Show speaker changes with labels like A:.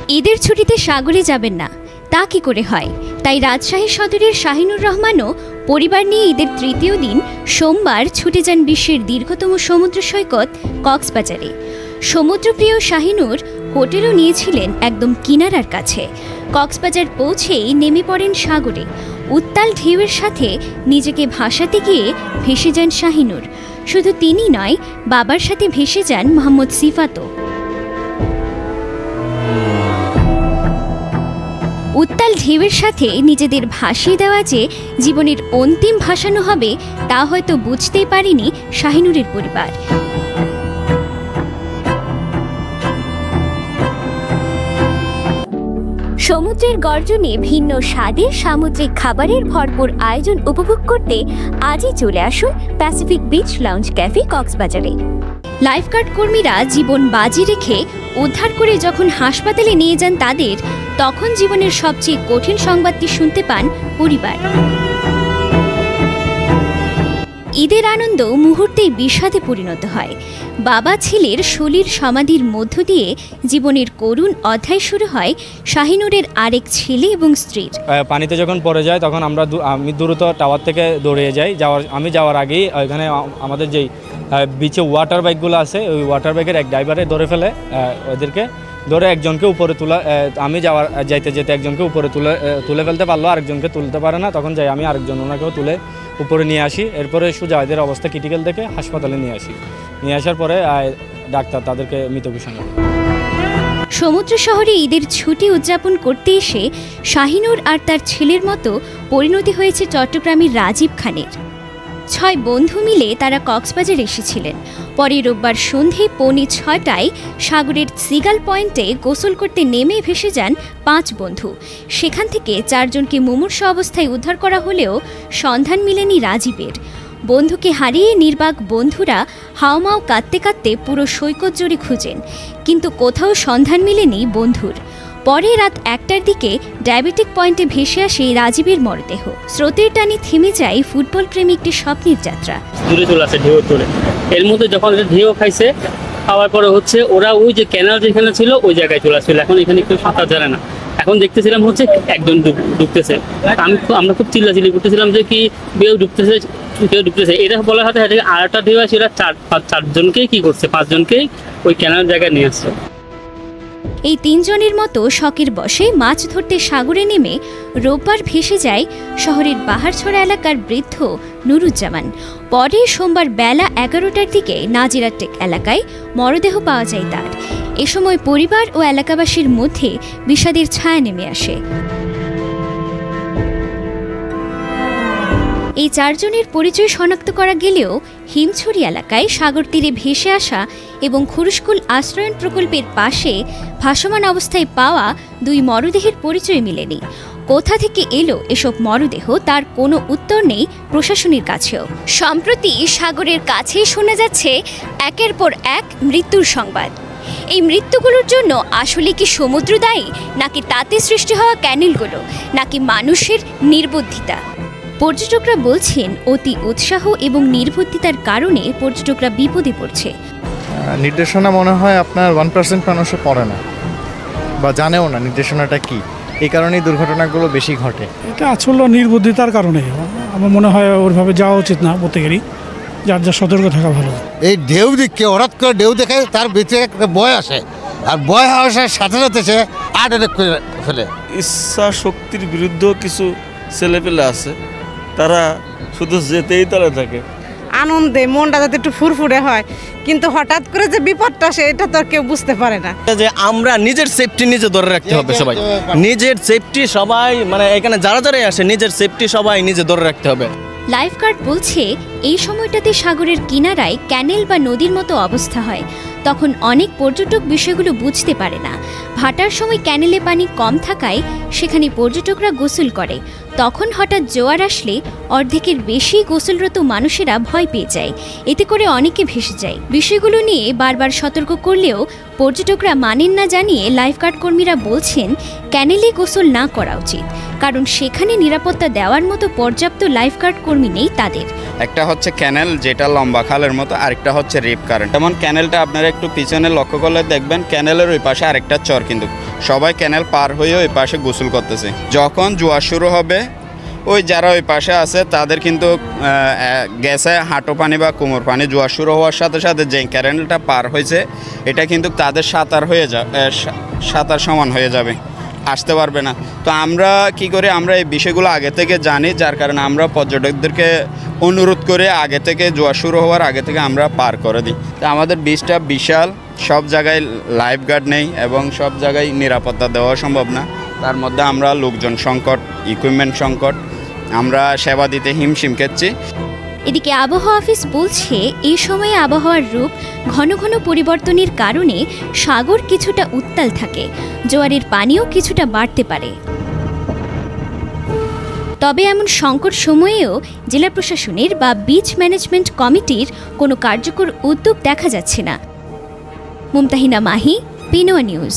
A: ঈদের ছুটিতে সাগরে যাবেন না, তা কি করে হয়? তাই রাজশাহী সদরের শাহিনুর রহমানও পরিবার নিয়ে ঈদের তৃতীয় দিন সোমবার ছুটে যান বিশ্বের দীর্ঘতম সমুদ্র সৈকত কক্সবাজারে। সমুদ্রপ্রিয় শাহিনুর হোটেলও নিয়েছিলেন একদম কিনারার কাছে। কক্সবাজার পৌঁছেই নেমে পড়েন সাগরে। উত্তাল ঢেউয়ের সাথে নিজেকে ভাসাতে গিয়ে ভেসে যান শাহিনুর। শুধু তিনি নয়, বাবার সাথে ভেসে যান মোহাম্মদ সিফাতও। উত্তাল ঢেউয়ের সাথে নিজেদের ভাসিয়ে দেওয়া যে জীবনের অন্তিম ভাসানো হবে, তা হয়তো বুঝতেই পারেনি শাহিনুরের পরিবার। সমুদ্রের গর্জনে ভিন্ন স্বাদের সামুদ্রিক খাবারের ভরপুর আয়োজন উপভোগ করতে আজই চলে আসুন প্যাসিফিক বিচ লাউঞ্জ ক্যাফে কক্সবাজারে। লাইফগার্ড কর্মীরা জীবন বাজি রেখে উদ্ধার করে যখন হাসপাতালে নিয়ে যান তাদের, তখন জীবনের সবচেয়ে কঠিন সংবাদটি শুনতে পান পরিবার। ঈদের আনন্দ মুহূর্তেই বিষাদে পরিণত হয়। বাবা ছেলের সলিল সমাধির মধ্য দিয়ে জীবনের করুণ অধ্যায় শুরু হয় শাহিনুরের আরেক ছেলে এবং স্ত্রীর।
B: পানিতে যখন পড়ে যায় তখন আমি দ্রুত টাওয়ার থেকে দৌড়িয়ে যাই। আমি যাওয়ার আগেই এখানে আমাদের যেই বিচে ওয়াটার বাইকগুলো আছে, ওই ওয়াটার বাইকের এক ড্রাইভারে ধরে ফেলে। ওদেরকে ধরে একজনকে উপরে আমি যাইতে যেতে একজনকে উপরে তুলে ফেলতে পারলো, আরেকজনকে তুলতে পারে না। তখন যাই আমি আরেকজন ওনাকেও তুলে উপরে নিয়ে আসি। এরপরে সোজা এদের অবস্থা ক্রিটিক্যাল দেখে হাসপাতালে নিয়ে আসার পরে ডাক্তার তাদেরকে মৃত ঘোষণা করে।
A: সমুদ্র শহরে ঈদের ছুটি উদযাপন করতে এসে শাহিনুর আর তার ছেলের মতো পরিণতি হয়েছে চট্টগ্রামের রাজীব খানের। 6 বন্ধু মিলে তারা কক্সবাজার এসেছিলেন। পরে রোববার সন্ধে 6:45 সাগরের সিগাল পয়েন্টে গোসল করতে নেমে ভেসে যান 5 বন্ধু। সেখান থেকে 4 জনকে মুমূর্ষু অবস্থায় উদ্ধার করা হলেও সন্ধান মেলেনি রাজীবের। বন্ধুকে হারিয়ে নির্বাক বন্ধুরা হাওমাও কাঁদতে কাঁদতে পুরো সৈকত জুড়ে খুঁজেন, কিন্তু কোথাও সন্ধান মেলেনি বন্ধুর। পরে রাত 1টার দিকে ডায়াবেটিক পয়েন্টে ভেসে আসে রাজীবের মরদেহ। স্রোতের টানে থেমে যায় ফুটবল প্রেমী একটি স্বপ্নের যাত্রা।
C: দূরে চলে আসে ঢেউ তোলে। এর মধ্যে যখন ঢেউ খাইছে, খাওয়ার পরে ওরা ওই যে ক্যানাল যেখানে ছিল ওই জায়গায় চলে আসছিল। এখন এখানে কেউ সাঁতার জানে না। এখন দেখতেছিলাম একজন ডুবতেছে। আমরা খুব চিল্লাচিল্লি করতেছিলাম যে কি কেউ ডুবতেছে। এটা বলার সাথে সাথে আরেকটা ঢেউ আসে, এরা 4জনকেই কি করছে, 5 জনকেই ওই ক্যানাল জায়গায় নিয়ে আসছে।
A: এই 3 জনের মতো শখের বশে মাছ ধরতে সাগরে নেমে রোববার ভেসে যায় শহরের বাহারছড়া এলাকার বৃদ্ধ নুরুজ্জামান। পরে সোমবার বেলা 11টার দিকে নাজিরাটেক এলাকায় মরদেহ পাওয়া যায় তার। এ সময় পরিবার ও এলাকাবাসীর মধ্যে বিষাদের ছায়া নেমে আসে। এই 4 জনের পরিচয় শনাক্ত করা গেলেও হিমছড়ি এলাকায় সাগর তীরে ভেসে আসা এবং খুরুশকুল আশ্রয়ণ প্রকল্পের পাশে ভাসমান অবস্থায় পাওয়া 2 মরদেহের পরিচয় মেলেনি। কোথা থেকে এলো এসব মরদেহ, তার কোনো উত্তর নেই প্রশাসনের কাছেও। সম্প্রতি সাগরের কাছেই শোনা যাচ্ছে একের পর এক মৃত্যুর সংবাদ। এই মৃত্যুগুলোর জন্য আসলে কি সমুদ্র দায়ী, নাকি তাতে সৃষ্টি হওয়া ক্যানেলগুলো, নাকি মানুষের নির্বুদ্ধিতা? পর্যটকরা বলছেন অতি উৎসাহ এবং নির্বুদ্ধিতার কারণে পর্যটকরা বিপদে পড়ছে।
D: নির্দেশনা মনে হয় আপনার 1% মানুষও পড়ে না বা জানেও না নির্দেশনাটা কি। এই কারণেই দুর্ঘটনাগুলো বেশি ঘটে।
E: এটা আসলে নির্বুদ্ধিতার কারণে। আমার মনে হয় ওইভাবে যাওয়া উচিত না, প্রত্যেকেরই যার যা সতর্ক থাকা ভালো।
F: এই ঢেউ দিকে হঠাৎ করে ঢেউ দেখে তার ভিতরে একটা ভয় আসে, আর ভয় আসার সাথে সাথে সে আটক করে ফেলে।
G: ইচ্ছা শক্তির বিরুদ্ধেও কিছু ছেলেপেলে আছে, তারা শুধু যেতেই তারা থাকে।
H: আনন্দে মনটা যাতে একটু ফুরফুরে হয়, কিন্তু হঠাৎ করে যে বিপদটা আসে এটা তো কেউ বুঝতে পারে না।
I: যে আমরা নিজের সেফটি নিজে ধরে রাখতে হবে, সবাই নিজের সেফটি, সবাই মানে এখানে যারা আসে নিজের সেফটি সবাই নিজে ধরে রাখতে হবে।
A: লাইফগার্ড বলছে এই সময়টাতে সাগরের কিনারায় ক্যানেল বা নদীর মতো অবস্থা হয়। তখন অনেক পর্যটক বিষয়গুলো বুঝতে পারে না। ভাটার সময় ক্যানেলে পানি কম থাকায় সেখানে পর্যটকরা গোসল করে। তখন হঠাৎ জোয়ার আসলে অর্ধেকের বেশি গোসলরত মানুষেরা ভয় পেয়ে যায়। এতে করে অনেকে ভেসে যায়। বিষয়গুলো নিয়ে বারবার সতর্ক করলেও পর্যটকরা মানেন না জানিয়ে লাইফগার্ড কর্মীরা বলছেন ক্যানেলে গোসল না করা উচিত, কারণ সেখানে নিরাপত্তা দেওয়ার মতো পর্যাপ্ত লাইফগার্ড কর্মী নেই তাদের।
J: একটা হচ্ছে ক্যানেল যেটা লম্বা খালের মতো, আরেকটা হচ্ছে রিপ কারেন্ট। যেমন ক্যানেলটা আপনারা একটু পিছনে লক্ষ্য করলে দেখবেন ক্যানেলের ওই পাশে আরেকটা চর, কিন্তু সবাই ক্যানেল পার হয়ে ওই পাশে গোসল করতেছে। যখন জোয়ার শুরু হবে ওই যারা ওই পাশে আছে তাদের কিন্তু গেছে হাঁটু পানি বা কোমর পানি। জোয়ার শুরু হওয়ার সাথে সাথে যে ক্যানেলটা পার হয়েছে এটা কিন্তু তাদের সাঁতার সমান হয়ে যাবে, আসতে পারবে না। তো আমরা কি করে, আমরা এই বিষয়গুলো আগে থেকে জানি, যার কারণে আমরা পর্যটকদেরকে অনুরোধ করে আগে থেকে জোয়ার শুরু হওয়ার আগে থেকে আমরা পার করে দিই। তো আমাদের বিচটা বিশাল, সব জায়গায় লাইফ গার্ড নেই এবং সব জায়গায় নিরাপত্তা দেওয়া সম্ভব না। তার মধ্যে আমরা লোকজন সংকট, ইকুইপমেন্ট সংকট, আমরা সেবা দিতে হিমশিম খাচ্ছি।
A: এদিকে আবহাওয়া অফিস বলছে এই সময়ে আবহাওয়ার রূপ ঘন ঘন পরিবর্তনের কারণে সাগর কিছুটা উত্তাল থাকে, জোয়ারের পানিও কিছুটা বাড়তে পারে। তবে এমন সংকট সময়েও জেলা প্রশাসনের বা বিচ ম্যানেজমেন্ট কমিটির কোনো কার্যকর উদ্যোগ দেখা যাচ্ছে না। মুমতাহিনা মাহি, পিনোয়া নিউজ।